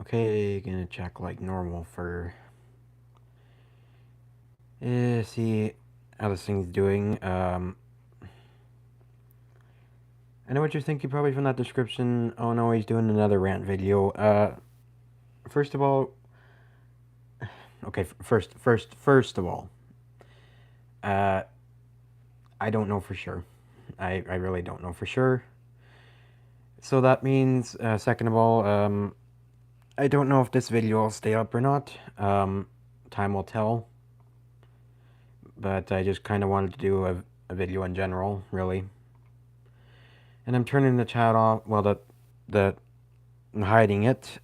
Okay, gonna check like normal for see how this thing's doing. I know what you're thinking probably from that description. Oh no, he's doing another rant video. First of all, okay, first of all, uh, I don't know for sure. I really don't know for sure. So that means, second of all, I don't know if this video will stay up or not. Time will tell. But I just kind of wanted to do a video in general, really. And I'm turning the chat off. Well, I'm hiding it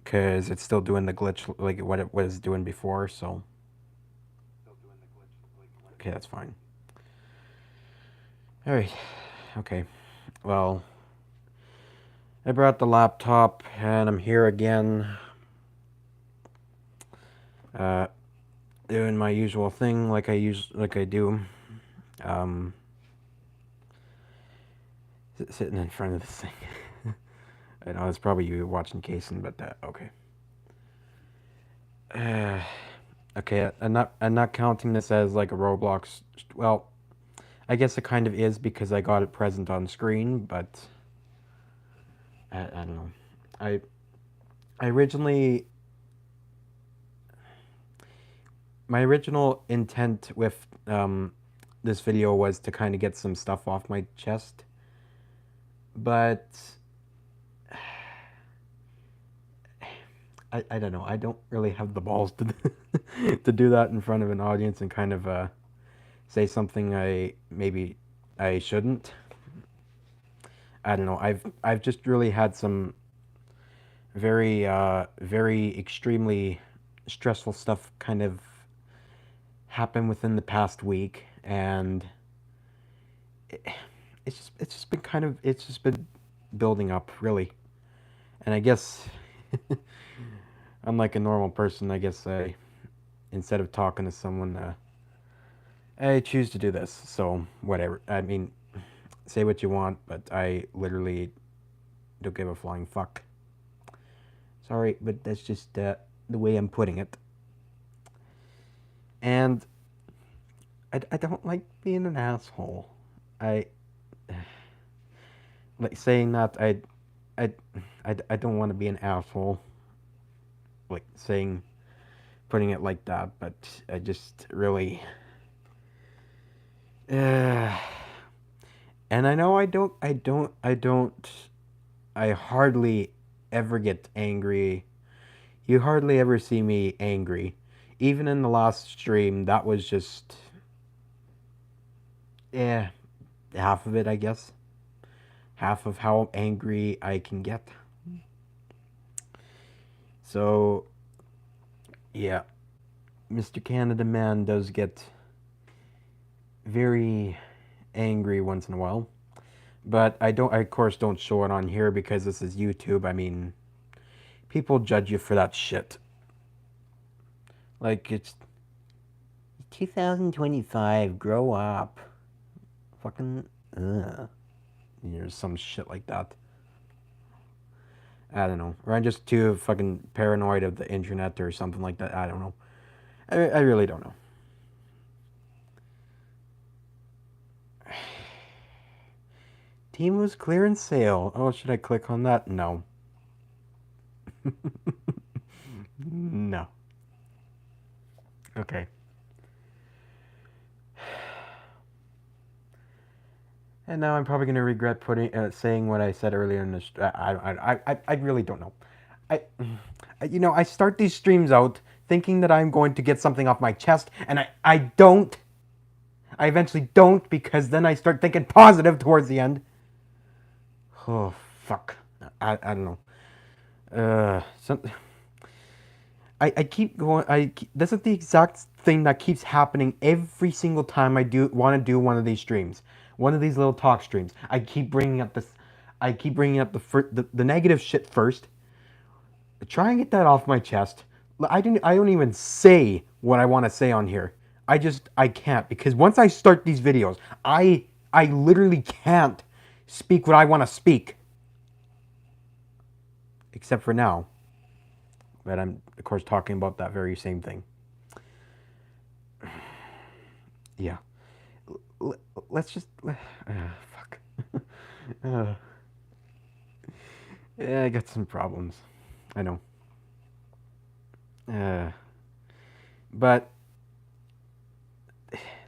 because it's still doing the glitch like what it was doing before. So okay, that's fine. All right. Okay. Well, I brought the laptop and I'm here again. Doing my usual thing like I do. Sitting in front of this thing. I know it's probably you watching Kason, but okay. Okay, I'm not counting this as like a Roblox. Well, I guess it kind of is because I got it present on screen, but I don't know. I originally my original intent with this video was to kind of get some stuff off my chest, but I don't know. I don't really have the balls to to do that in front of an audience and kind of say something maybe I shouldn't. I don't know. I've just really had some very extremely stressful stuff kind of happen within the past week, and it's just been building up really. And I guess unlike a normal person, I guess instead of talking to someone, I choose to do this. So whatever. I mean, say what you want, but I literally don't give a flying fuck. Sorry, but that's just the way I'm putting it. And I don't like being an asshole. I like saying that I I don't want to be an asshole. Like putting it like that, but I just really and I know I hardly ever get angry. You hardly ever see me angry. Even in the last stream, that was just half of it, I guess. Half of how angry I can get. So, yeah, Mr. Canada Man does get very angry once in a while. But I of course don't show it on here because this is YouTube. I mean, people judge you for that shit. Like, it's 2025, grow up. Fucking, ugh. There's some shit like that. I don't know. Or I'm just too fucking paranoid of the internet or something like that. I don't know. I really don't know. Team was clearance sale. Oh, should I click on that? No. No. Okay. And now I'm probably gonna regret saying what I said earlier in this. I really don't know. I, I start these streams out thinking that I'm going to get something off my chest, and I don't. I eventually don't because then I start thinking positive towards the end. Oh fuck. I don't know. Some. I keep going. This is the exact thing that keeps happening every single time I want to do one of these streams, one of these little talk streams. I keep bringing up this. I keep bringing up the negative shit first. Try and get that off my chest. I don't even say what I want to say on here. I can't because once I start these videos, I literally can't speak what I want to speak. except for now. But I'm, of course, talking about that very same thing. Yeah. Let's just. Fuck. uh, yeah, I got some problems. I know. Uh, but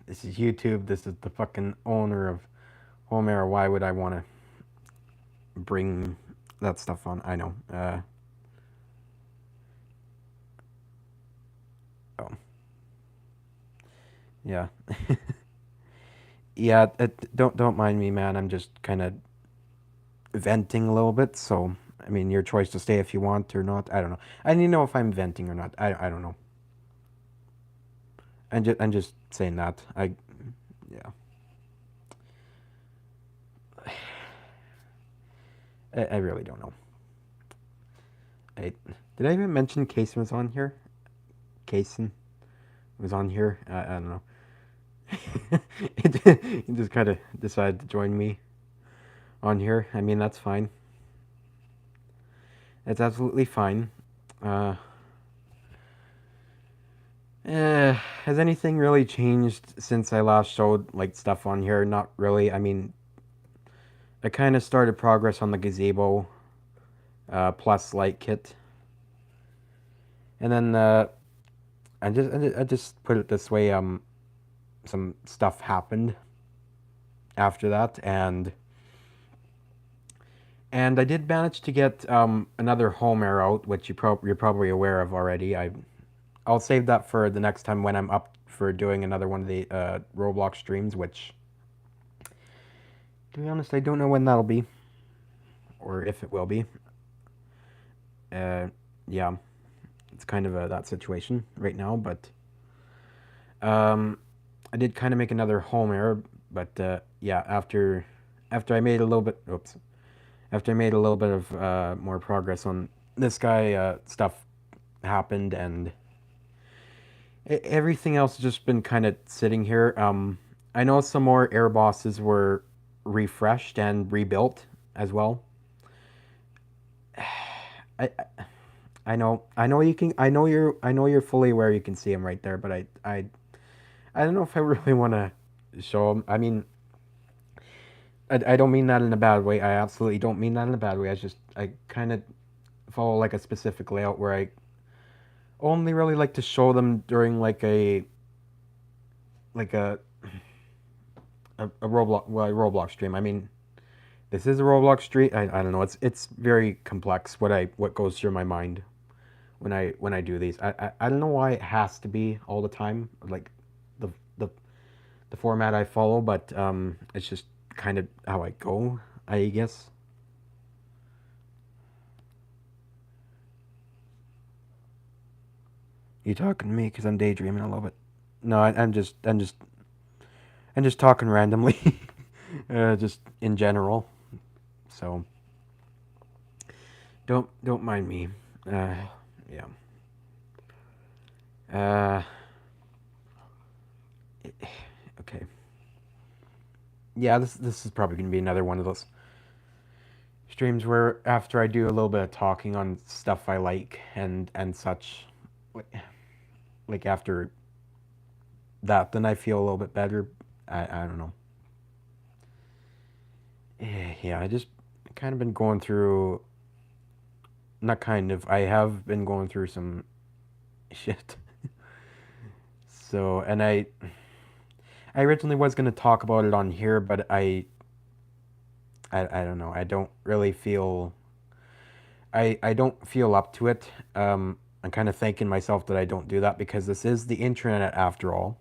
this is YouTube. This is the fucking owner of Home Air. Why would I want to bring that stuff on? I know. Oh. Yeah. Yeah. Don't mind me, man. I'm just kind of venting a little bit. So, I mean, your choice to stay if you want or not. I don't know. I need to know if I'm venting or not. I don't know. I'm just saying that. Yeah. I really don't know. I, did I even mention Kaysen was on here? Kaysen was on here. I don't know. He just kind of decided to join me on here. I mean, that's fine. It's absolutely fine. Uh, has anything really changed since I last showed like stuff on here? Not really. I mean, I kind of started progress on the gazebo plus light kit, and then I just put it this way. Some stuff happened after that, and I did manage to get another home air out, which you're probably aware of already. I'll save that for the next time when I'm up for doing another one of the Roblox streams, which, to be honest, I don't know when that'll be, or if it will be. Yeah, it's kind of that situation right now, but I did kind of make another home air, but yeah, after I made a little bit, oops, after I made a little bit of more progress on this guy, stuff happened, and everything else has just been kind of sitting here. I know some more air bosses were refreshed and rebuilt as well. I I know you can I know you're fully aware you can see them right there, but I don't know if I really want to show them. I mean, I don't mean that in a bad way. I absolutely don't mean that in a bad way. I kind of follow like a specific layout where I only really like to show them during like a Roblox stream. I mean, this is a Roblox stream. I don't know. It's very complex what goes through my mind when I do these. I don't know why it has to be all the time like the the the format I follow, but it's just kind of how I go, I guess. You talking to me because I'm daydreaming a little bit? No, I'm just talking randomly, just in general. So don't mind me. Yeah. Uh, okay. Yeah, this is probably gonna be another one of those streams where after I do a little bit of talking on stuff I like and such, like after that, then I feel a little bit better. I don't know. Yeah, I just kind of been going through, not kind of, I have been going through some shit. So, and I originally was going to talk about it on here, but I don't know. I don't really feel, I don't feel up to it. I'm kind of thanking myself that I don't do that because this is the internet after all.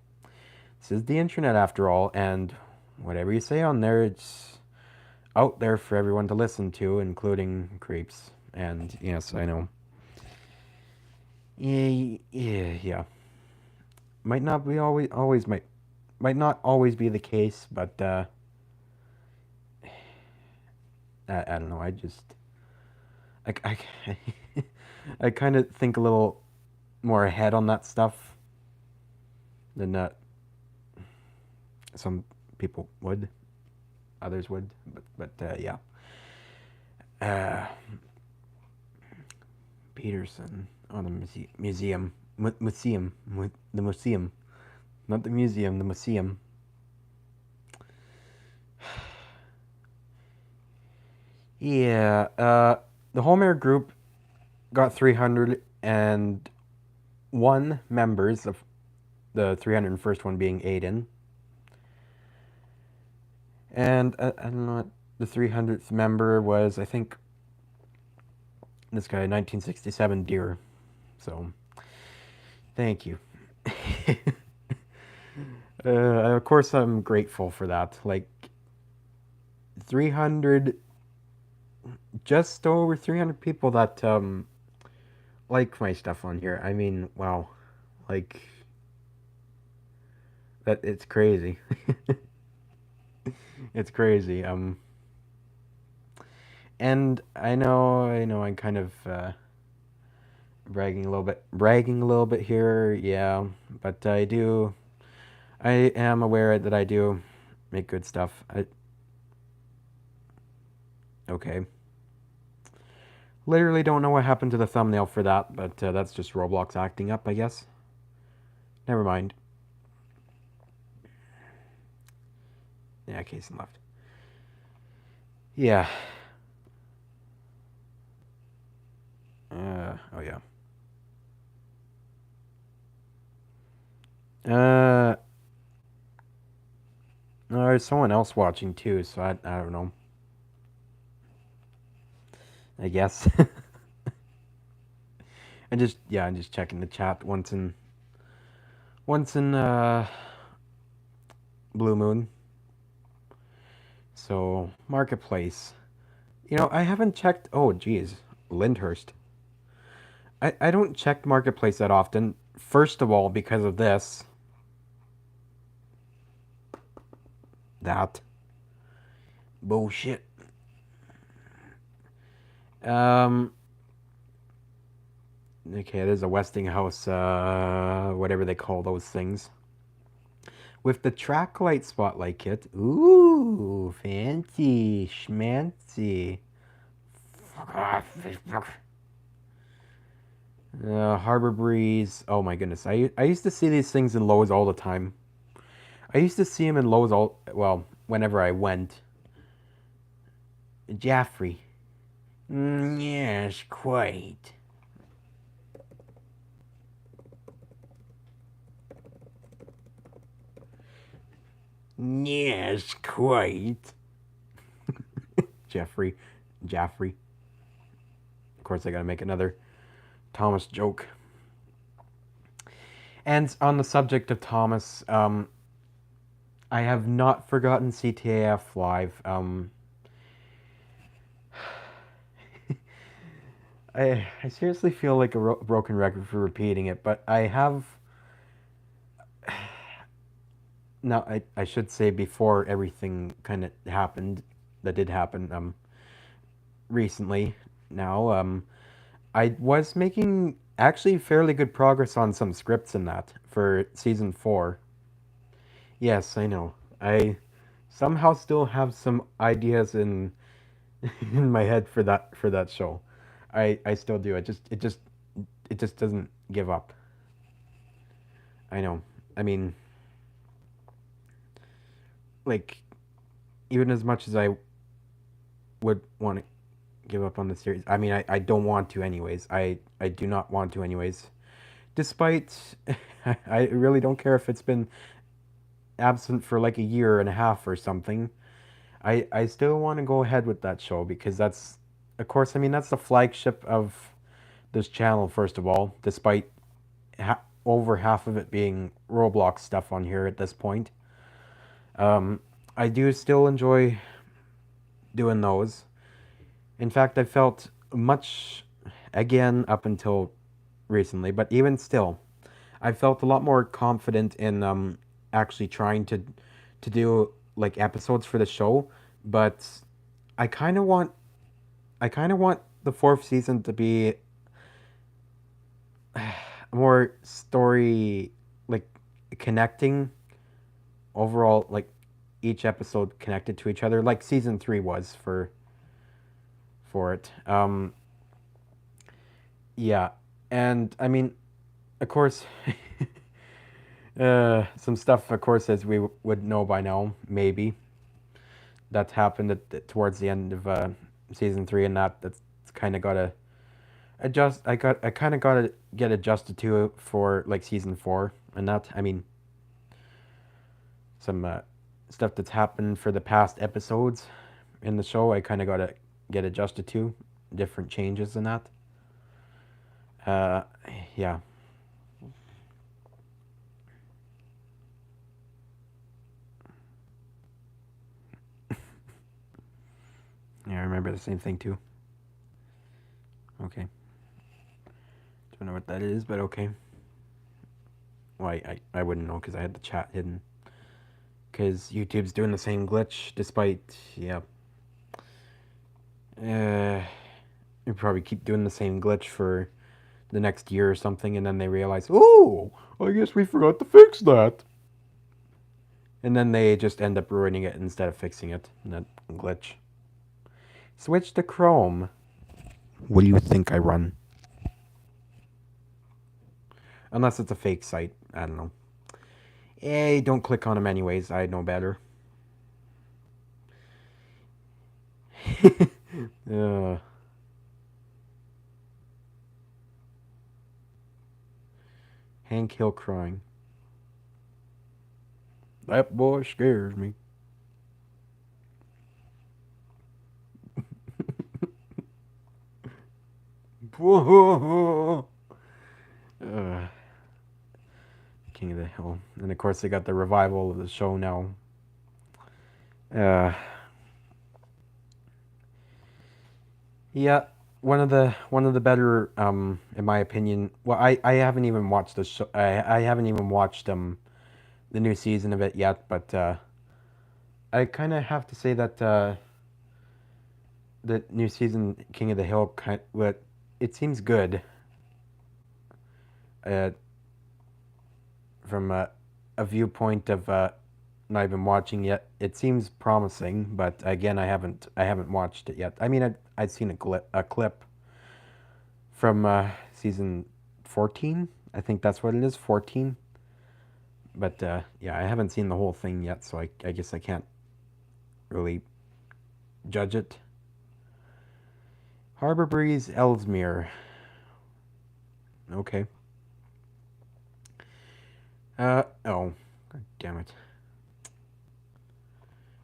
This is the internet after all, and whatever you say on there, it's out there for everyone to listen to, including creeps. And yes, I know. Yeah. Might not be always might not always be the case, but I don't know. I I kind of think a little more ahead on that stuff than some people would, others would, but yeah. Uh, Peterson. Oh, the museum. Museum. The museum. Not the museum, the museum. Yeah, the Home Air Group got 301 members, of the 301st one being Aiden. And I don't know what the 300th member was, I think, this guy, 1967 Deer. So, thank you. Of course, I'm grateful for that. Like, 300, just over 300 people that like my stuff on here. I mean, wow, like that. It's crazy. It's crazy. And I know, I'm kind of bragging a little bit here. Yeah, but I am aware that I do make good stuff. Okay. Literally don't know what happened to the thumbnail for that, but that's just Roblox acting up, I guess. Never mind. Yeah, case and left. Yeah. Oh yeah. No, there's someone else watching too, so I don't know. I guess. I'm just checking the chat once in Blue Moon. So, Marketplace. I haven't checked. Oh, geez. Lyndhurst. I don't check Marketplace that often. First of all, because of this. That. Bullshit. Okay, there's a Westinghouse, whatever they call those things. With the Tracklight Spotlight Kit. Ooh, fancy, schmancy. Fuck off, Facebook. Harbor Breeze. Oh my goodness. I used to see these things in Lowe's all the time. I used to see them in Lowe's whenever I went. Jaffrey. Yes, quite. Yes, quite. Jaffrey. Of course, I gotta make another Thomas joke. And on the subject of Thomas, I have not forgotten CTAF Live. I seriously feel like a broken record for repeating it, but I have. Now, I should say before everything kind of happened, that did happen recently. Now, I was making actually fairly good progress on some scripts in that for season 4. Yes, I know. I somehow still have some ideas in in my head for that show. I still do. It just doesn't give up. I know. I mean, like even as much as I would want to give up on the series, I mean, I don't want to anyways. I do not want to anyways. Despite I really don't care if it's been absent for like a year and a half or something. I still want to go ahead with that show because that's, of course, I mean, that's the flagship of this channel, first of all, despite over half of it being Roblox stuff on here at this point. I do still enjoy doing those. In fact, I felt much, again, up until recently, but even still, I felt a lot more confident in actually trying to do like episodes for the show, but I kind of want the 4th season to be more story, like connecting overall, like each episode connected to each other, like season 3 was for it. Yeah, and I mean, of course, some stuff, of course, as we would know by now, maybe that's happened towards the end of season three, and that's kind of gotta adjust. I kind of gotta get adjusted to it for like season four, and that I mean some stuff that's happened for the past episodes in the show. I kind of gotta get adjusted to different changes and that. Uh, yeah. Yeah, I remember the same thing too. Okay. Don't know what that is, but okay. Well, I wouldn't know because I had the chat hidden. Because YouTube's doing the same glitch, despite, yeah. You probably keep doing the same glitch for the next year or something, and then they realize, oh, I guess we forgot to fix that. And then they just end up ruining it instead of fixing it, that glitch. Switch to Chrome. What do you think I run? Unless it's a fake site. I don't know. Hey, don't click on them anyways. I know better. uh, Hank Hill crying. That boy scares me. King of the Hill. And of course they got the revival of the show now. Uh, yeah, one of the better in my opinion. Well, I haven't even watched the show. I haven't even watched the new season of it yet, but I kind of have to say that the new season King of the Hill what it seems good. Uh, from a viewpoint of not even watching yet, it seems promising. But again, I haven't watched it yet. I mean, I'd seen a clip from season 14. I think that's what it is, 14. But yeah, I haven't seen the whole thing yet, so I guess I can't really judge it. Harbor Breeze, Ellesmere. Okay. Oh, God damn it.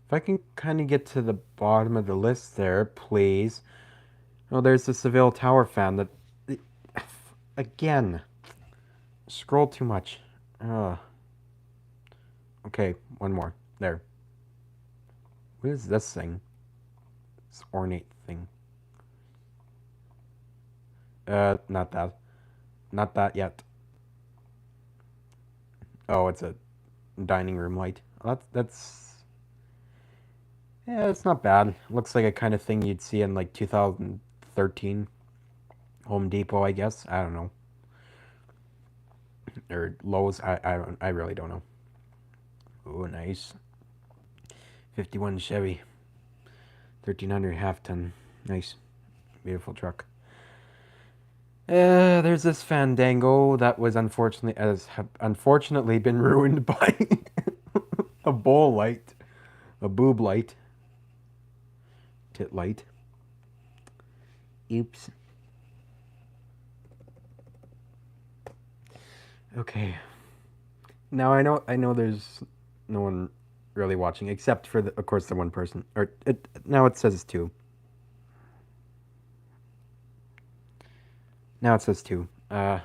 If I can kind of get to the bottom of the list there, please. Oh, there's the Seville Tower fan that. Again. Scroll too much. Okay, one more. There. What is this thing? This ornate thing. Not that. Not that yet. Oh, it's a dining room light. That's yeah, it's not bad. Looks like a kind of thing you'd see in like 2013 Home Depot, I guess. I don't know. Or Lowe's. I really don't know. Oh, nice. 51 Chevy. 1300 half ton. Nice. Beautiful truck. There's this Fandango that was unfortunately been ruined by a bowl light, a boob light, tit light. Oops. Okay. Now I know there's no one really watching except for of course the one person. Or now it says two. Now it says two. Oh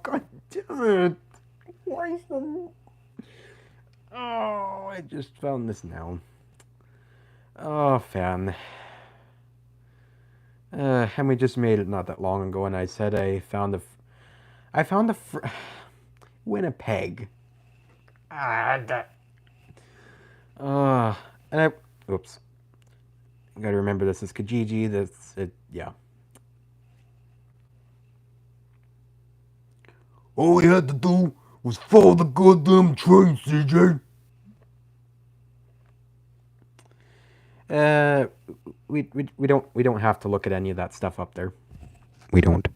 god damn it! Why is the Oh, I just found this now. Oh, fan. And we just made it not that long ago, and I said I found Winnipeg. That. And oops. I gotta remember this is Kijiji. That's it. Yeah. All we had to do was follow the goddamn train, CJ. Uh, we don't have to look at any of that stuff up there. We don't.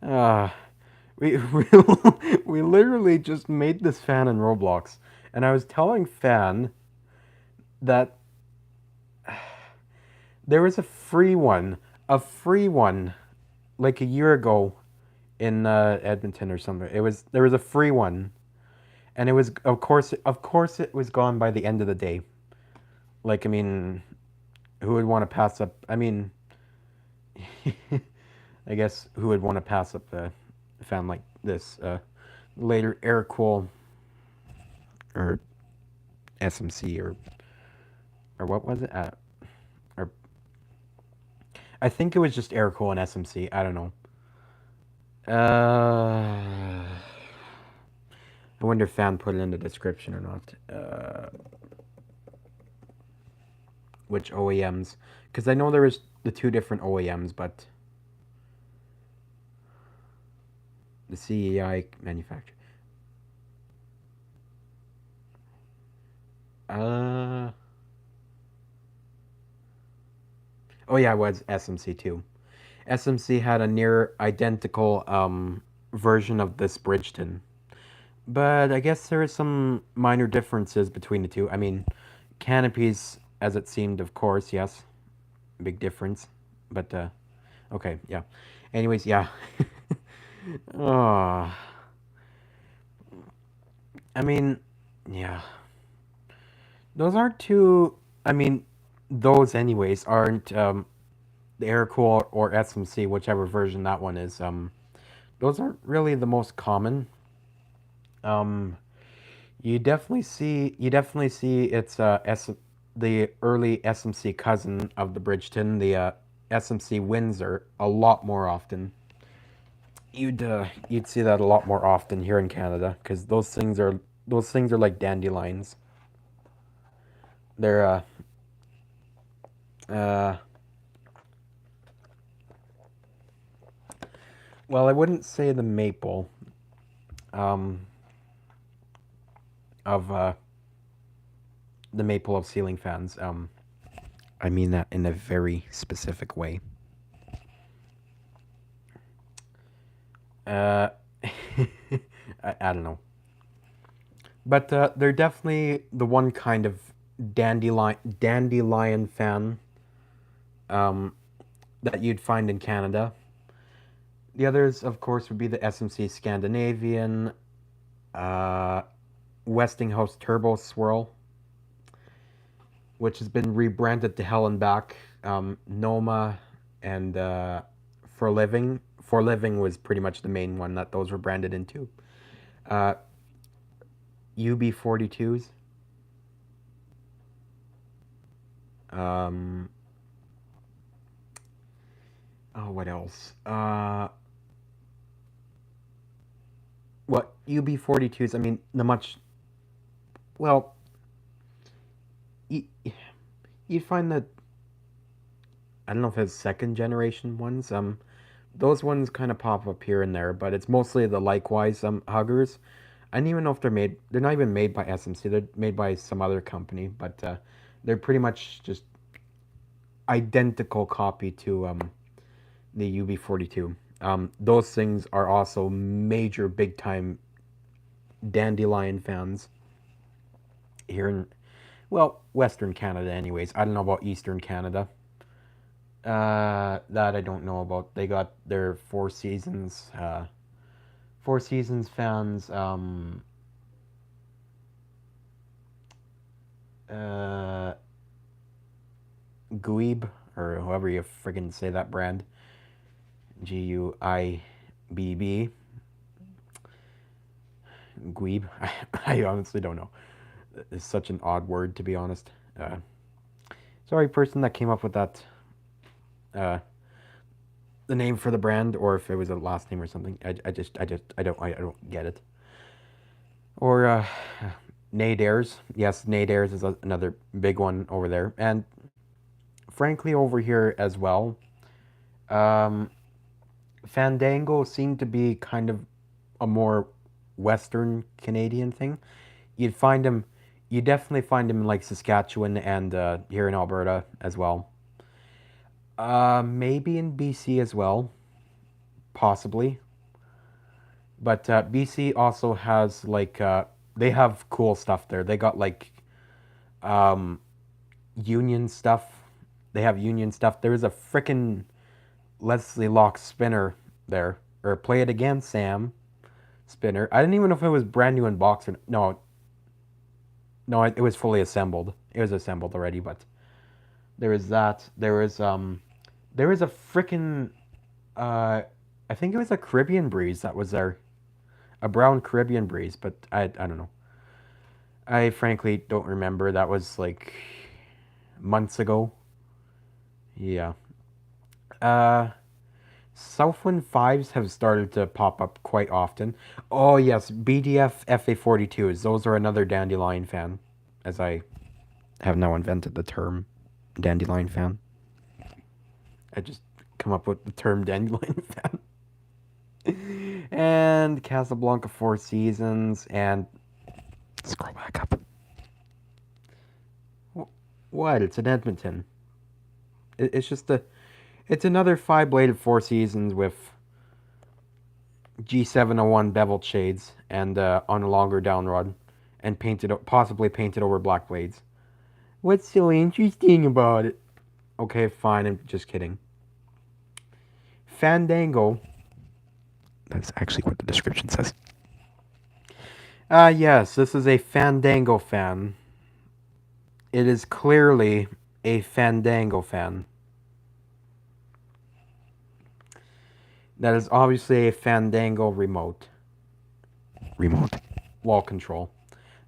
Uh, we we literally just made this fan in Roblox, and I was telling Fan that there was a free one, like a year ago in Edmonton or something. There was a free one, and it was of course it was gone by the end of the day. Like I mean, who would want to pass up? I mean, I guess who would want to pass up a fan like this? Later Aircool or SMC or what was it? Or I think it was just Aircool and SMC. I don't know. I wonder if Fan put it in the description or not. Which OEMs? Because I know there was the two different OEMs, but the CEI manufacturer. Uh. Oh yeah, it was SMC too. SMC had a near identical version of this Bridgeton, but I guess there are some minor differences between the two. I mean, canopies, as it seemed, of course, yes, big difference. But okay, yeah. Anyways, yeah. Oh, I mean, yeah. Those aren't too. I mean, those anyways aren't the Aircool or SMC, whichever version that one is. Those aren't really the most common. Um, you definitely see it's the early SMC cousin of the Bridgeton, the SMC Windsor, a lot more often. You'd see that a lot more often here in Canada because those things are like dandelions. They're uh well, I wouldn't say the maple um of the maple of ceiling fans. I mean that in a very specific way. Uh, I don't know. But they're definitely the one kind of dandelion fan um, that you'd find in Canada. The others, of course, would be the SMC Scandinavian, uh, Westinghouse Turbo Swirl, which has been rebranded to Hell and Back, Noma, and For Living. For Living was pretty much the main one that those were branded into. Uh, UB42s. Um, oh, what else? What UB42s? I mean, the much well, you, you'd find that I don't know if it's second generation ones. Those ones kind of pop up here and there, but it's mostly the likewise huggers. I don't even know if they're made. They're not even made by SMC. They're made by some other company, but they're pretty much just identical copy to the UB42. Those things are also major, big time dandelion fans here in, well, Western Canada, anyways. I don't know about Eastern Canada. That I don't know about. They got their Four Seasons fans. Uh, Guib, or however you friggin' say that brand. Guibb. Guib. I honestly don't know. It's such an odd word, to be honest. Sorry, person that came up with that. Uh, the name for the brand, or if it was a last name or something. I don't get it. Or Nadares. Yes, Nadares is another big one over there, and frankly, over here as well. Um, Fandango seemed to be kind of a more Western Canadian thing. You'd find them, You definitely find them in like Saskatchewan and here in Alberta as well. Maybe in BC as well, possibly. But BC also has like they have cool stuff there. They got like um, union stuff. They have union stuff. There is a frickin' Leslie Locke spinner there, or Play It Again Sam spinner. I didn't even know if it was brand new in box or no. No, it was fully assembled. It was assembled already, but there is that. There is a frickin' uh, I think it was a Caribbean breeze that was there, a brown Caribbean breeze, but I don't know. I frankly don't remember. That was like months ago. Yeah. Uh, Southwind 5s have started to pop up quite often. Oh, yes, BDF FA42s. Those are another Dandelion fan, as I have now invented the term Dandelion fan. I just come up with the term Dandelion fan. And Casablanca Four Seasons, and scroll back up. What? It's in Edmonton. It's just it's another five-bladed Four Seasons with G701 beveled shades and on a longer down rod, and possibly painted over black blades. What's so interesting about it? Okay, fine. I'm just kidding. Fandango. That's actually what the description says. Yes, this is a Fandango fan. It is clearly a Fandango fan. That is obviously a Fandango remote. Remote. Wall control.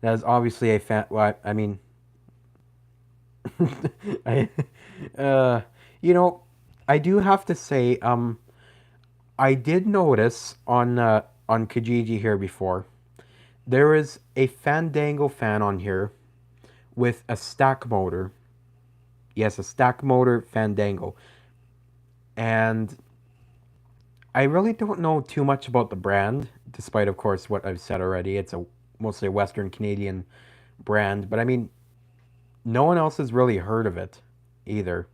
That is obviously a Well, I mean, I, uh, you know, I do have to say, I did notice on Kijiji here before, there is a Fandango fan on here with a stack motor. Yes, a stack motor Fandango. And I really don't know too much about the brand, despite, of course, what I've said already. It's a mostly a Western Canadian brand, but I mean, no one else has really heard of it either,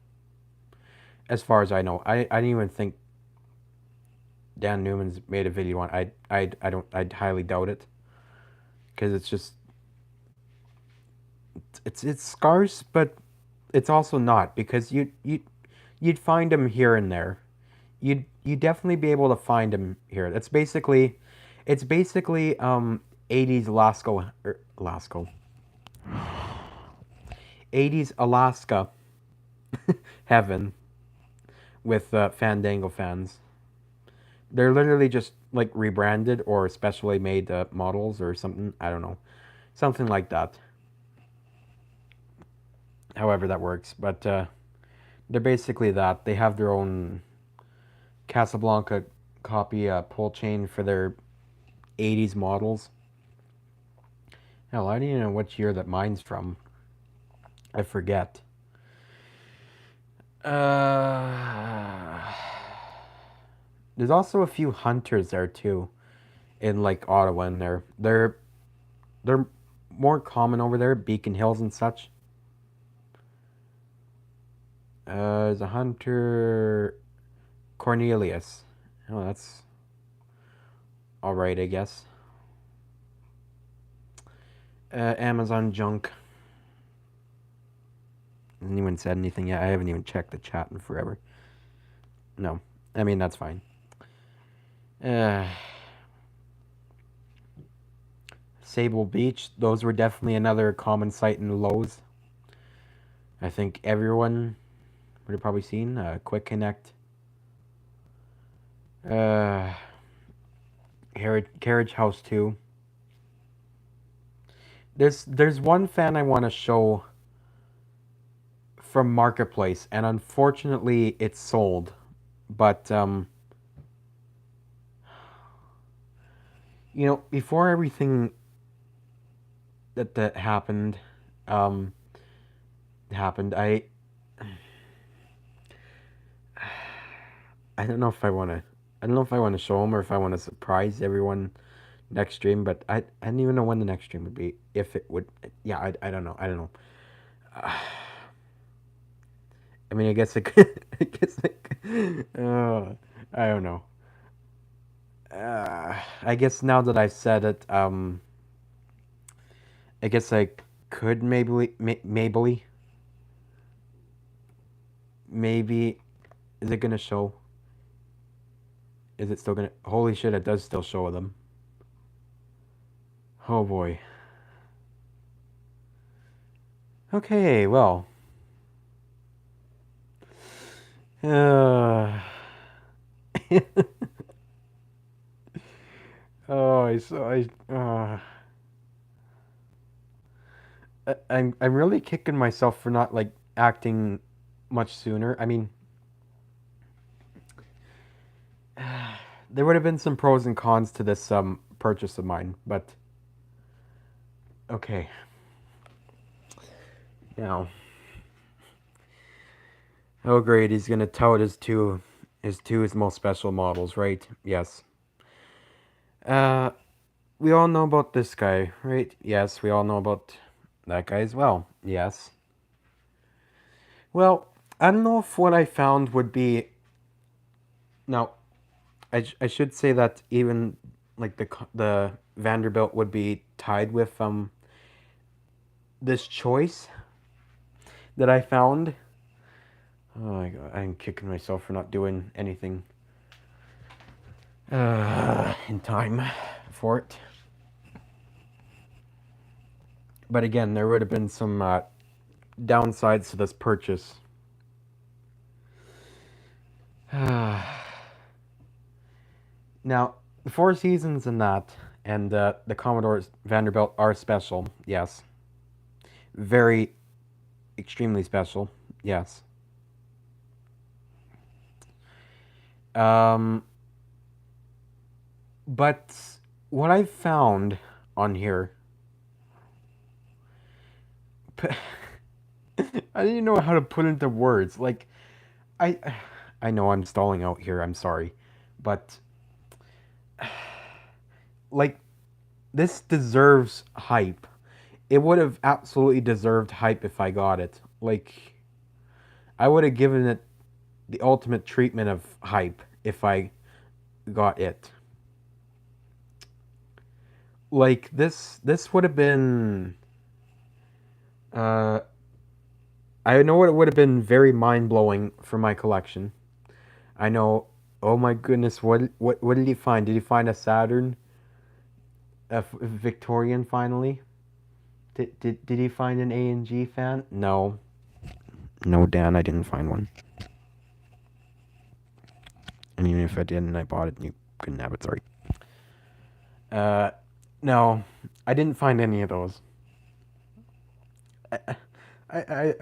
as far as I know. I didn't even think Dan Newman's made a video on. I'd highly doubt it, because it's just it's scarce, but it's also not, because you'd find them here and there. You'd definitely be able to find them here. It's basically 80s Alaska 80s Alaska heaven with Fandango fans. They're literally just like rebranded or specially made models or something. I don't know, something like that. However that works, but they're basically that. They have their own Casablanca copy pull chain for their 80s models. Hell, I don't even know which year that mine's from. I forget. There's also a few hunters there too, in like Ottawa. And they're more common over there, Beacon Hills and such. There's a hunter, Cornelius. Oh, that's all right, I guess. Amazon junk. Hasn't anyone said anything yet? I haven't even checked the chat in forever. No, I mean that's fine. Sable Beach. Those were definitely another common sight in Lowe's. I think everyone would have probably seen Quick Connect. Carriage House 2. There's one fan I want to show from Marketplace, and unfortunately it's sold. But before everything that happened, um, I don't know if I want to. I don't know if I want to show them or if I want to surprise everyone next stream, but I don't even know when the next stream would be. If it would, yeah, I don't know. I don't know. I mean, I guess it could, I guess I don't know. I guess now that I've said it, I guess I could maybe, is it gonna show? Is it still gonna? Holy shit! It does still show them. Oh boy. Okay, well. Uh, oh, I'm really kicking myself for not like acting much sooner. I mean, there would have been some pros and cons to this purchase of mine, but okay. Now, oh great, he's gonna tout his most special models, right? Yes. Uh, we all know about this guy, right? Yes, we all know about that guy as well. Yes. Well, I don't know if what I found would be. Now, I should say that even like the Vanderbilt would be tied with this choice that I found. Oh my god, I'm kicking myself for not doing anything in time for it. But again, there would have been some downsides to this purchase. Now, the Four Seasons and that, and the Commodore's Vanderbilt are special, yes. Very, extremely special, yes. But what I found on here, I didn't know how to put into words. Like, I, I know I'm stalling out here. I'm sorry, but like, this deserves hype. It would have absolutely deserved hype if I got it. Like, I would have given it the ultimate treatment of hype if I got it. Like this would have been uh I know it would have been very mind-blowing for my collection. I know, oh my goodness, what did he find? Did he find a Saturn? A Victorian finally? Did he find an A&G fan? No. No, Dan, I didn't find one. And even if I did and I bought it, you couldn't have it, sorry. No, I didn't find any of those. I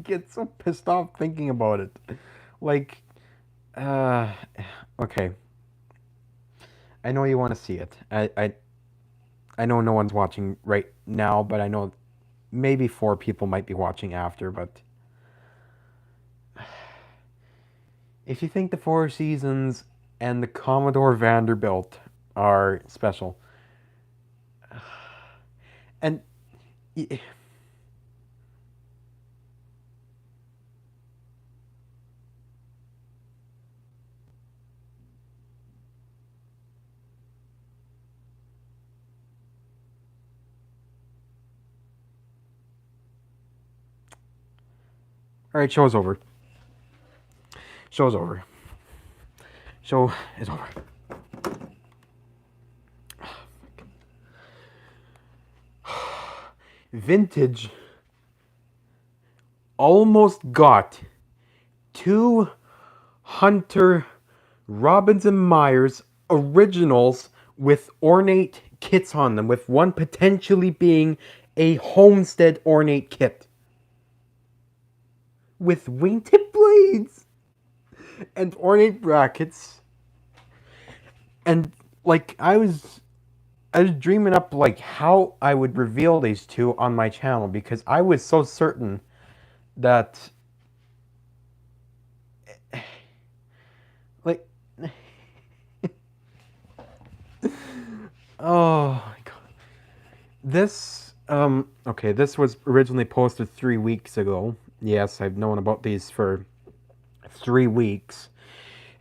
get so pissed off thinking about it. Like, okay. I know you want to see it. I know no one's watching right now, but I know maybe 4 people might be watching after, but if you think the Four Seasons and the Commodore Vanderbilt are special, and all right, show's over. Show's over. Show is over. Vintage almost got 2 Hunter Robinson Myers originals with ornate kits on them, with one potentially being a Homestead ornate kit. With wingtip blades and ornate brackets. And like I was dreaming up like how I would reveal these two on my channel because I was so certain that Oh my god. Okay, this was originally posted 3 weeks ago. Yes, I've known about these for 3 weeks.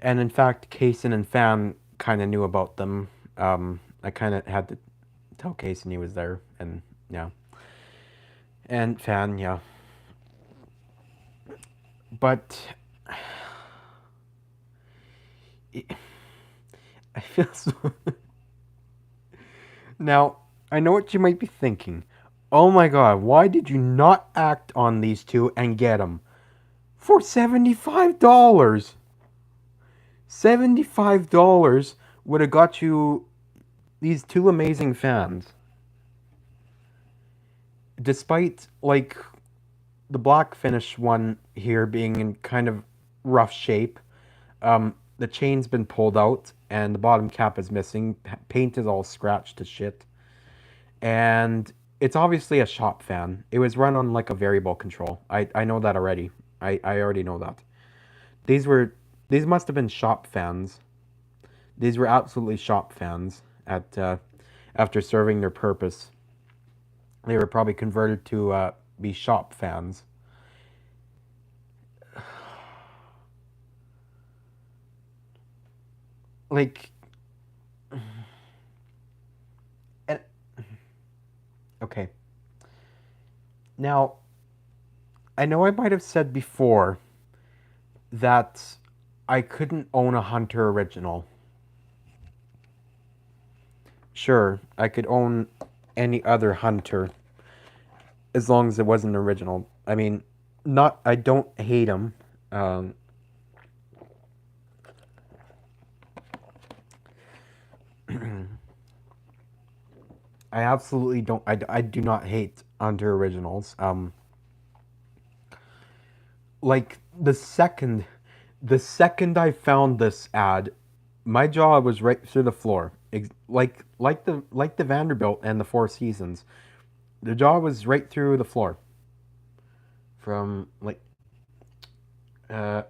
And in fact, Kaysen and Fan kind of knew about them. I kind of had to tell Kaysen he was there, and yeah. And Fan, yeah. But I feel so. Now, I know what you might be thinking. Oh my god, why did you not act on these two and get them? For $75! $75 would have got you these two amazing fans. Despite, like, the black finish one here being in kind of rough shape, the chain's been pulled out and the bottom cap is missing. Paint is all scratched to shit. And it's obviously a shop fan. It was run on like a variable control. I know that already. I already know that. These were these must have been shop fans. These were absolutely shop fans at after serving their purpose. They were probably converted to be shop fans. Like, and, okay. Now, I know I might have said before that I couldn't own a Hunter original. Sure, I could own any other Hunter as long as it wasn't original. I mean, not I don't hate them. Um, I absolutely don't. I do not hate Hunter originals. Like the second I found this ad, my jaw was right through the floor. Like the Vanderbilt and the Four Seasons, the jaw was right through the floor. From like uh,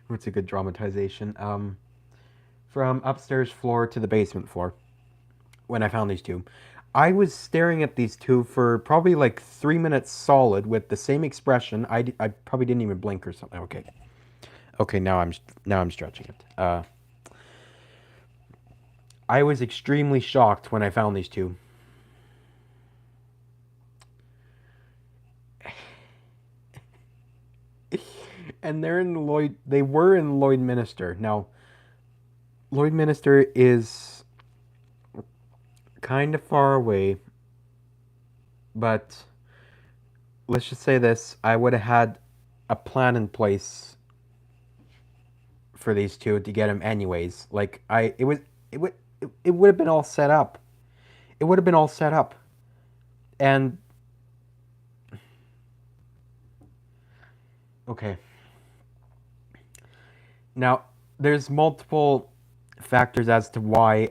what's a good dramatization? From upstairs floor to the basement floor when I found these two. I was staring at these two for probably like 3 minutes solid with the same expression. I probably didn't even blink or something. Okay, okay, now I'm stretching it. I was extremely shocked when I found these two. And they're in Lloyd. They were in Lloydminster. Now, Lloydminster is kind of far away, but let's just say this: I would have had a plan in place for these two to get them anyways. Like it would, it would have been all set up. It would have been all set up, and okay. Now, there's multiple factors as to why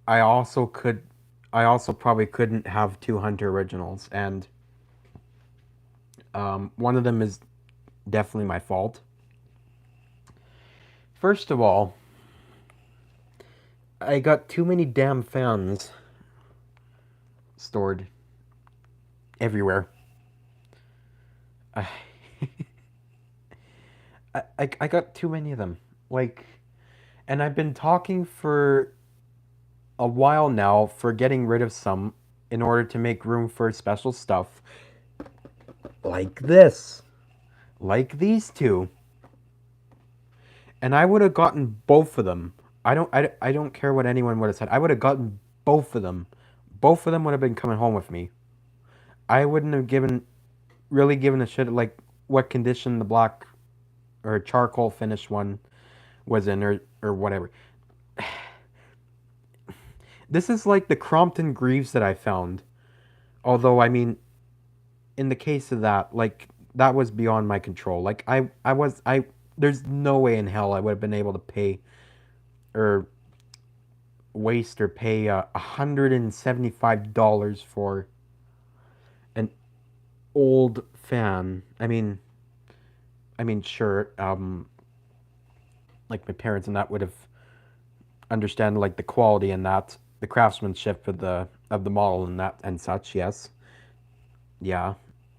I also could I also probably couldn't have two Hunter originals, and one of them is definitely my fault. First of all, I got too many damn fans stored everywhere. I, I got too many of them. Like, and I've been talking for a while now for getting rid of some in order to make room for special stuff like this, like these two. And I would have gotten both of them. I don't care what anyone would have said. I would have gotten both of them. Both of them would have been coming home with me. I wouldn't have really given a shit like what condition the black or charcoal finish one was in or whatever. This is like the Crompton Greaves that I found. Although I mean, in the case of that, like that was beyond my control. Like I there's no way in hell I would have been able to pay or waste or pay $175 for an old fan. I mean, sure, like my parents and that would have understand like the quality and that the craftsmanship of the model and that and such. Yes, yeah,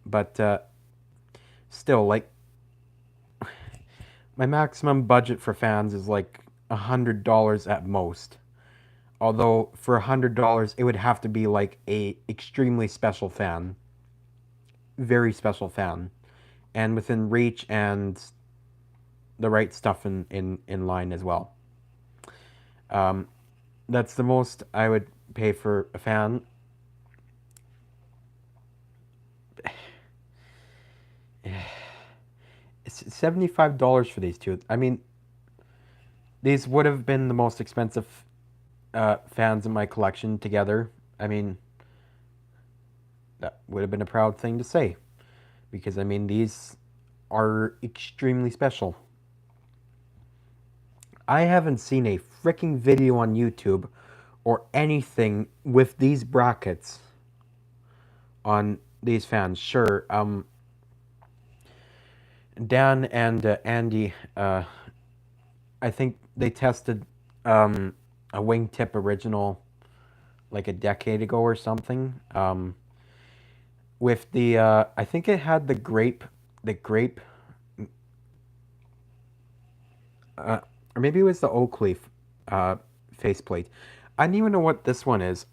but still, like my maximum budget for fans is like $100 at most. Although for $100, it would have to be like a extremely special fan, very special fan, and within reach and the right stuff in line as well. Um, that's the most I would pay for a fan. It's $75 for these two. I mean, these would have been the most expensive fans in my collection together. I mean, that would have been a proud thing to say because I mean these are extremely special. I haven't seen a freaking video on YouTube or anything with these brackets on these fans. Sure, Dan and Andy, I think they tested a wingtip original like a decade ago or something. With the I think it had the grape, or maybe it was the oak leaf faceplate. I don't even know what this one is.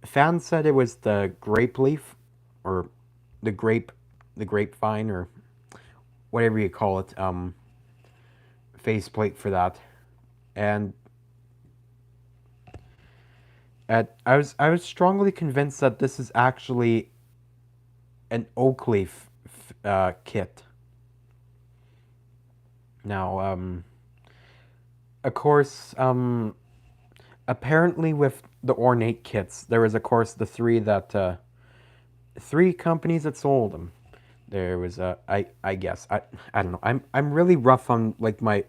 Fans said it was the grape leaf, or the grape, the grapevine, or whatever you call it, faceplate for that. And I was strongly convinced that this is actually an oak leaf kit. Now, of course, apparently with the ornate kits, there was of course the three companies that sold them. There was I guess I don't know. I'm really rough on like my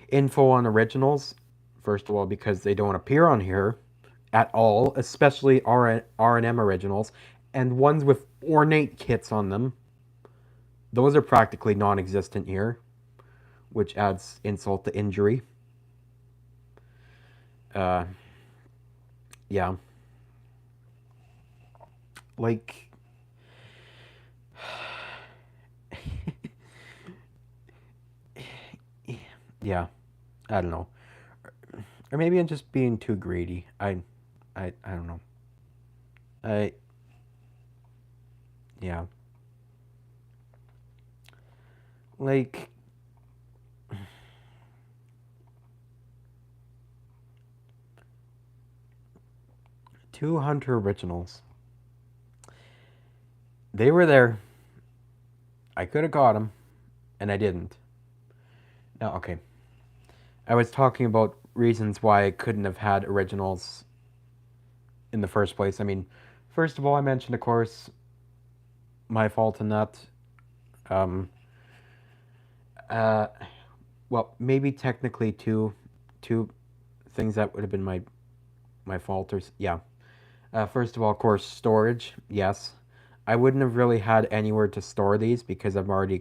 info on originals. First of all, because they don't appear on here at all, especially R&M originals, and ones with ornate kits on them. Those are practically non-existent here, which adds insult to injury. Uh, yeah, like yeah, I don't know. Or maybe I'm just being too greedy. I don't know. I yeah. Like two Hunter originals. They were there. I could have got them, and I didn't. No, okay. I was talking about reasons why I couldn't have had originals in the first place. I mean, first of all, I mentioned, of course, my fault in that. Um, uh, well, maybe technically two things that would have been my fault. Or yeah. First of all, of course, storage. Yes, I wouldn't have really had anywhere to store these because I'm already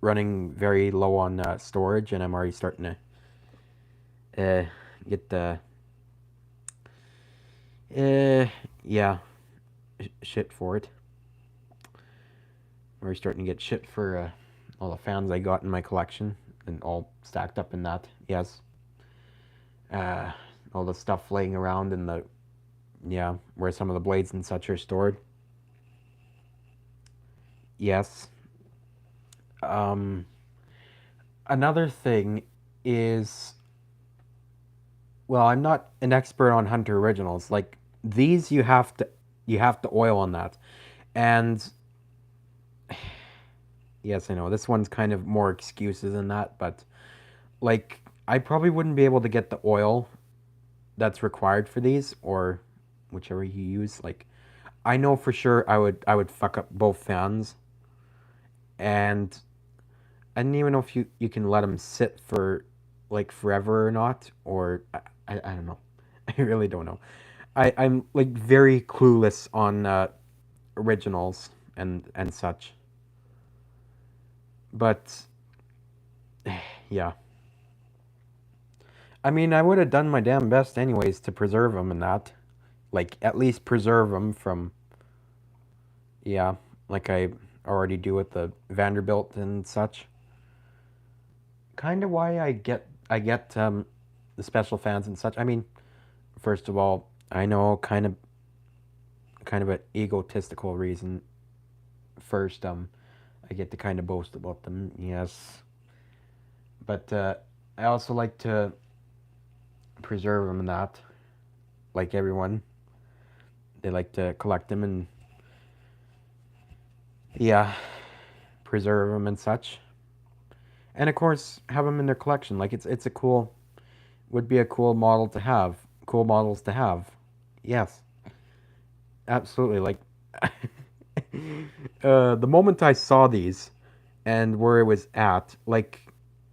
running very low on storage, and I'm already starting to get the yeah shit for it. I'm already starting to get shit for all the fans I got in my collection and all stacked up in that. Yes, uh, all the stuff laying around in the yeah where some of the blades and such are stored. Yes. Um, Another thing is, well, I'm not an expert on Hunter Originals. Like these, you have to oil on that, and yes, I know this one's kind of more excuses than that, but like I probably wouldn't be able to get the oil that's required for these, or whichever you use. Like I know for sure I would fuck up both fans, and I don't even know if you can let them sit for like forever or not, or I don't know. I really don't know. I'm like very clueless on originals and such. But Yeah. I mean, I would have done my damn best anyways to preserve them and that. Like, at least preserve them from, yeah, like I already do with the Vanderbilt and such. Kind of why I get the special fans and such. I mean, first of all, I know kind of an egotistical reason. First, I get to kind of boast about them, yes, but I also like to preserve them and that. Like everyone, they like to collect them and yeah, preserve them and such. And of course, have them in their collection. Like it's a cool, would be a cool model to have. Cool models to have. Yes, absolutely. Like the moment I saw these and where it was at, like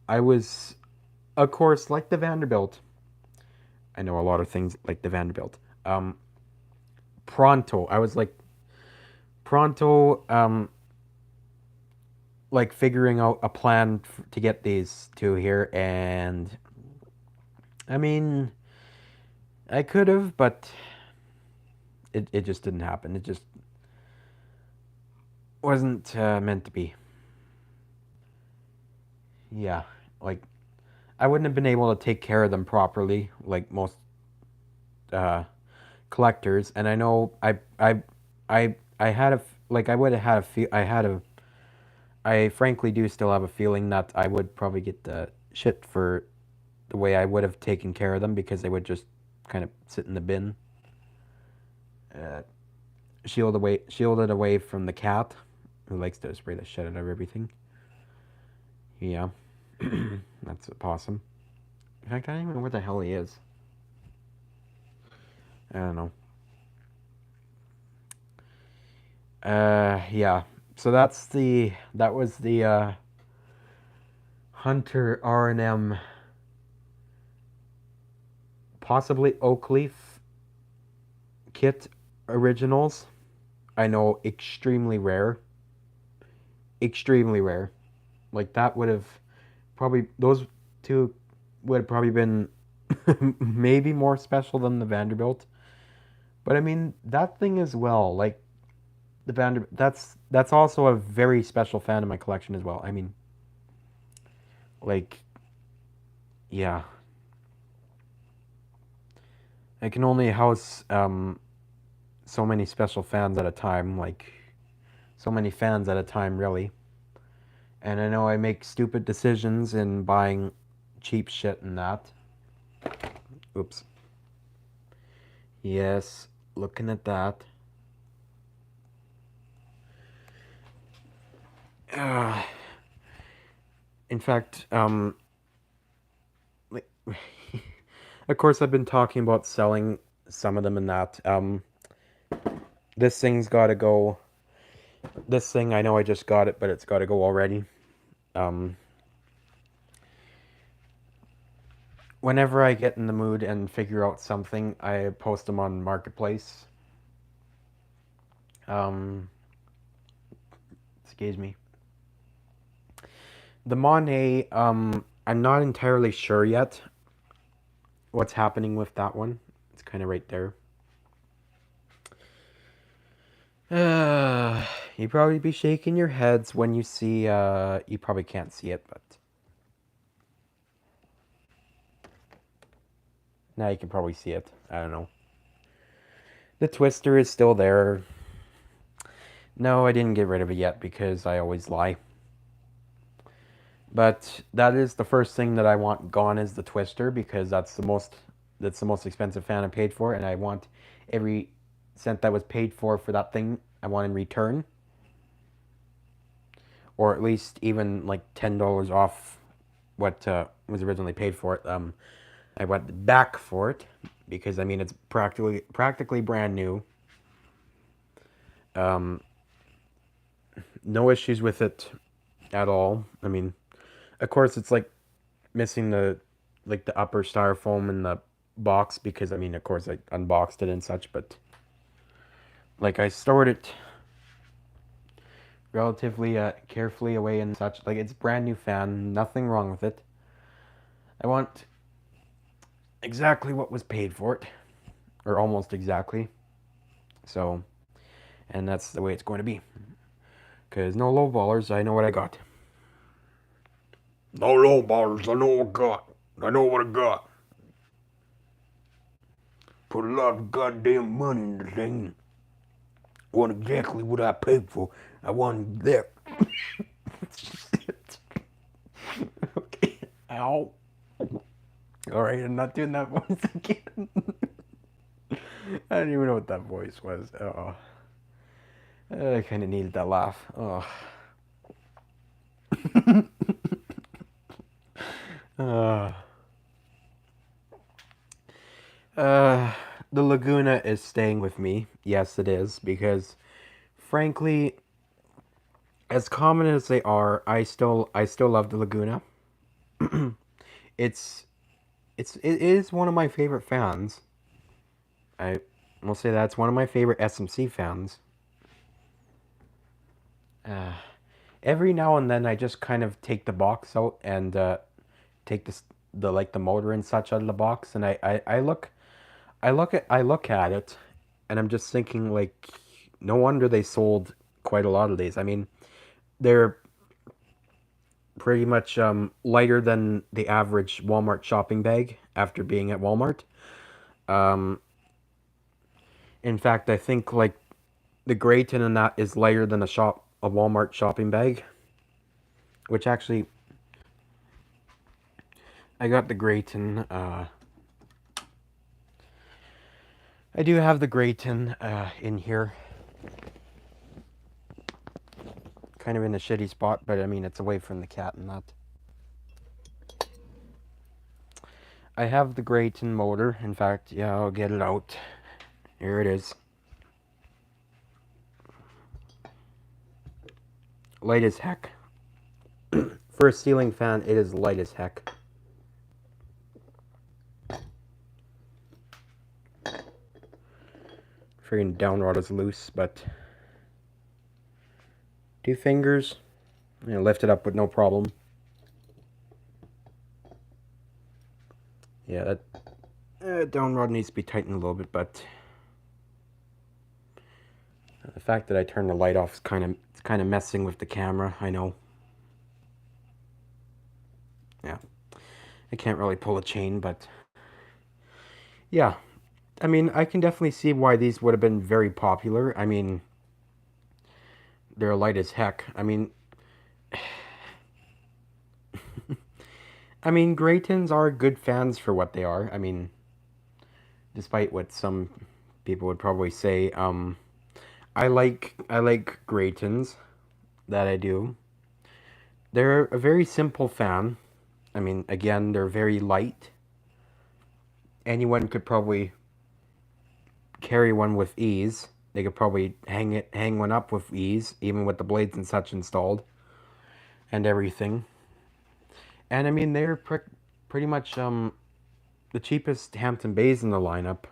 I was, of course, like the Vanderbilt. I know a lot of things like the Vanderbilt. Um, Pronto. I was like pronto. Like figuring out a plan to get these two here, and I mean, I could have, but it just didn't happen. It just wasn't meant to be. Yeah, like I wouldn't have been able to take care of them properly, like most uh, collectors. And I know I had like I would have had a feel. I frankly do still have a feeling that I would probably get the shit for the way I would have taken care of them because they would just kind of sit in the bin, uh, shielded away from the cat, who likes to spray the shit out of everything. Yeah, that's a possum. In fact, I don't even know where the hell he is. I don't know. Yeah. So that was the Hunter R&M, possibly Oakleaf kit originals. I know, extremely rare. Extremely rare. Like that would have probably those two would have probably been maybe more special than the Vanderbilt. But I mean that thing as well, like the Vanderbilt. That's also a very special fan in my collection as well. I mean, like yeah, I can only house so many special fans at a time. Like so many fans at a time, really. And I know I make stupid decisions in buying cheap shit and that. Oops. Yes, looking at that. Uh, in fact, like, of course, I've been talking about selling some of them and that. This thing's got to go. This thing, I know I just got it, but it's got to go already. Um, Whenever I get in the mood and figure out something, I post them on Marketplace. Um, Excuse me. The Monet, I'm not entirely sure yet what's happening with that one. It's kind of right there. You probably be shaking your heads when you see, you probably can't see it, but now you can probably see it. I don't know. The twister is still there. No, I didn't get rid of it yet because I always lie. But that is the first thing that I want gone is the twister because that's the most expensive fan I paid for, and I want every cent that was paid for that thing I want in return, or at least even like $10 off what was originally paid for it. I went back for it because I mean it's practically brand new. Um, no issues with it at all. I mean, of course, it's like missing the upper styrofoam in the box because I mean, of course, I unboxed it and such, but like I stored it relatively carefully away and such. Like it's brand new fan, nothing wrong with it. I want exactly what was paid for it, or almost exactly. So, and that's the way it's going to be. Because no low ballers, I know what I got. No low ballers, I know what I got. I know what I got. Put a lot of goddamn money in the thing. I want exactly what I paid for. I want that. Okay. Ow. Alright, I'm not doing that voice again. I don't even know what that voice was. Oh. I kind of needed that laugh. Oh. uh, uh, the Laguna is staying with me. Yes, it is. Because, frankly, as common as they are, I still love the Laguna. it's it is one of my favorite fans. I will say that's one of my favorite SMC fans. Uh, every now and then, I just kind of take the box out and take the motor and such out of the box, and I look at it, and I'm just thinking like, no wonder they sold quite a lot of these. I mean, they're pretty much lighter than the average Walmart shopping bag after being at Walmart. Um, in fact, I think like the Grayton in that is lighter than a Walmart shopping bag, which actually I got the Grayton. I do have the Grayton in here, kind of in a shitty spot, but I mean it's away from the cat and that. I have the Grayton motor. In fact, yeah, I'll get it out. Here it is. Light as heck. For a ceiling fan, it is light as heck. Friggin' downrod is loose, but 2 fingers, lift it up with no problem. Yeah, that downrod needs to be tightened a little bit, but the fact that I turned the light off is kind of messing with the camera. I know. Yeah, I can't really pull a chain, but yeah. I mean, I can definitely see why these would have been very popular. I mean, they're light as heck. I mean, Graytons are good fans for what they are. I mean, despite what some people would probably say, I like Graytons. That I do. They're a very simple fan. I mean, again, they're very light. Anyone could probably carry one with ease. They could probably hang one up with ease, even with the blades and such installed and everything. And I mean, they're pretty much the cheapest Hampton Bays in the lineup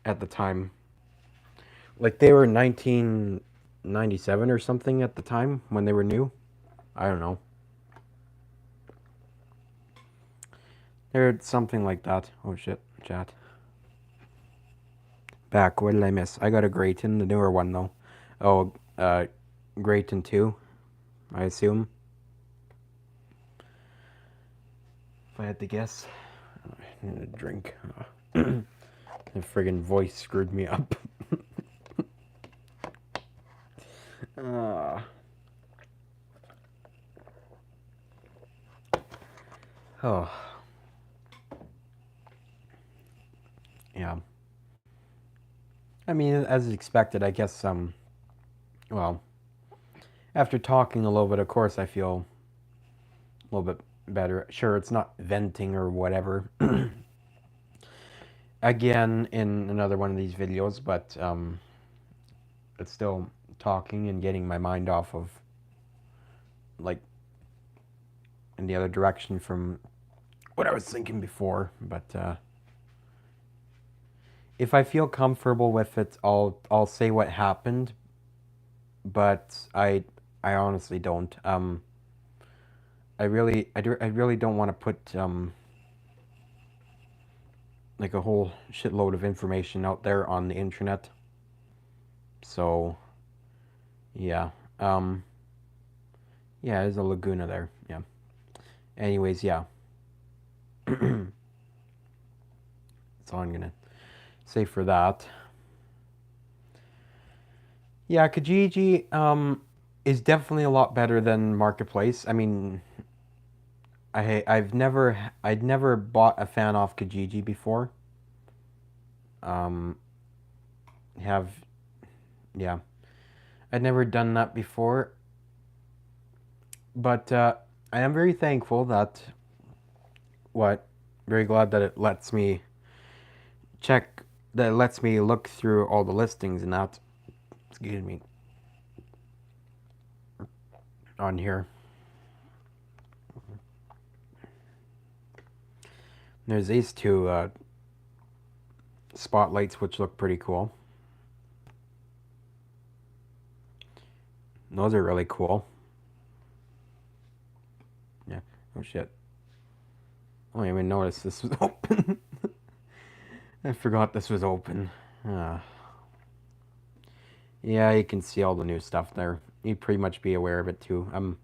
at the time. Like they were 1997 or something at the time when they were new. I don't know. They're something like that. Oh shit, chat. Back. What did I miss? I got a Grayton, the newer one though. Oh, Grayton 2, I assume. If I had to guess. I need a drink. The friggin' voice screwed me up. uh, oh. Yeah. I mean, as expected, I guess, well, after talking a little bit, of course, I feel a little bit better. Sure, it's not venting or whatever. Again, in another one of these videos, but, it's still talking and getting my mind off of, like, in the other direction from what I was thinking before. But, if I feel comfortable with it, I'll say what happened, but I honestly don't. I really don't want to put like a whole shitload of information out there on the internet. So yeah, yeah, there's a Laguna there. Yeah. Anyways, yeah. That's all I'm gonna say for that. Yeah, Kijiji is definitely a lot better than Marketplace. I mean, I'd never bought a fan off Kijiji before. Um, have yeah, I'd never done that before, but I am very thankful that very glad that it lets me check that it lets me look through all the listings and that. Excuse me. On here. There's these two spotlights which look pretty cool. Those are really cool. Yeah. Oh shit. I didn't even notice this was open. I forgot this was open. Yeah, you can see all the new stuff there. You'd pretty much be aware of it too.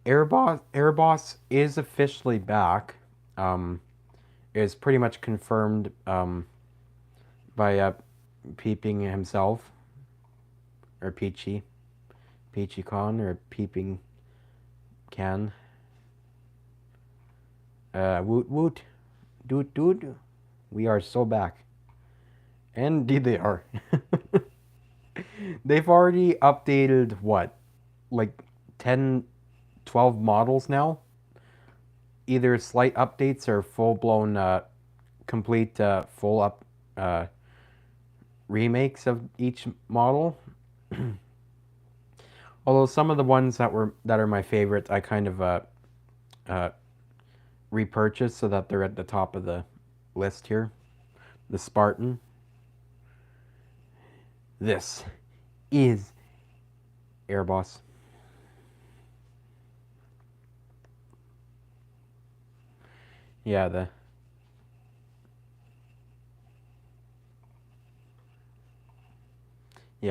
Airboss is officially back. Is pretty much confirmed by Peeping himself, or Peachy Con, or Peeping Can. Woot woot, doot doot. We are so back. And indeed they are. They've already updated what, like 10, 12 models now. Either slight updates or full blown, complete full up remakes of each model. Although some of the ones that are my favorite, I kind of repurchased so that they're at the top of the list here. The Spartan. This is Airboss. Yeah,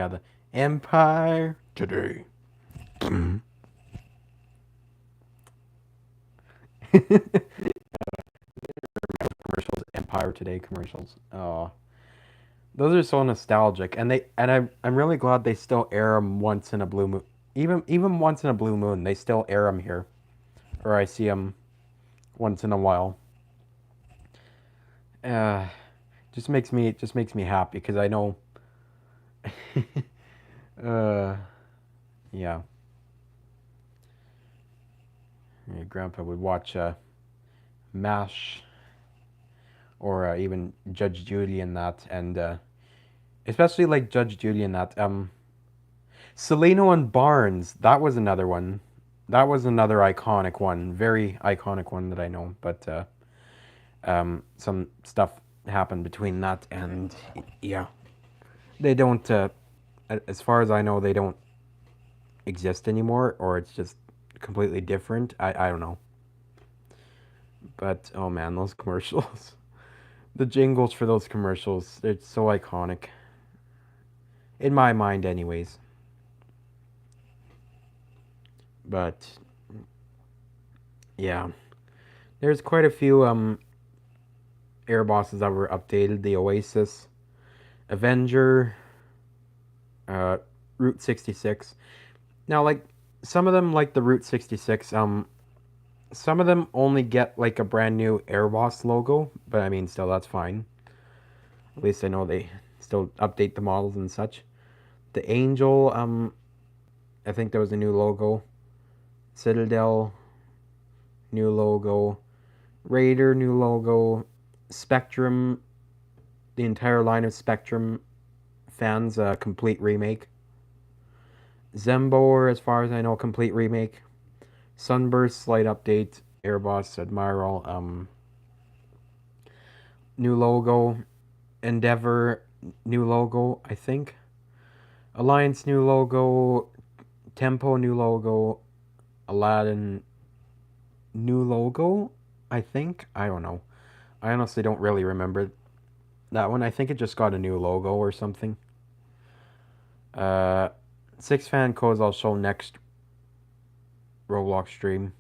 the Empire today. Commercials, Empire Today commercials. Oh, those are so nostalgic, and I'm really glad they still air them once in a blue moon. Even once in a blue moon, they still air them here, or I see them once in a while. Uh, just makes me happy because I know. uh, yeah. Yeah, Grandpa would watch MASH or even Judge Judy and that, and especially like Judge Judy and that. Celino and Barnes, that was another one. That was another iconic one, very iconic one that I know. But some stuff happened between that and yeah, they don't. As far as I know, they don't exist anymore, or it's just completely different. I don't know. But oh man, those commercials. The jingles for those commercials, it's so iconic. In my mind, anyways. But yeah, there's quite a few air bosses that were updated. The Oasis, Avenger, Route 66. Now, like some of them, like the Route 66, some of them only get like a brand new air boss logo, but I mean, still that's fine. At least I know they still update the models and such. The Angel, I think there was a new logo. Citadel, new logo. Raider, new logo. Spectrum, the entire line of Spectrum fans, complete remake. Zembor, as far as I know, complete remake. Sunburst, slight update. Airboss, Admiral, new logo. Endeavor, new logo, I think. Alliance, new logo. Tempo, new logo. Aladdin, new logo, I think. I don't know. I honestly don't really remember that one. I think it just got a new logo or something. 6 fan codes I'll show next Roblox stream.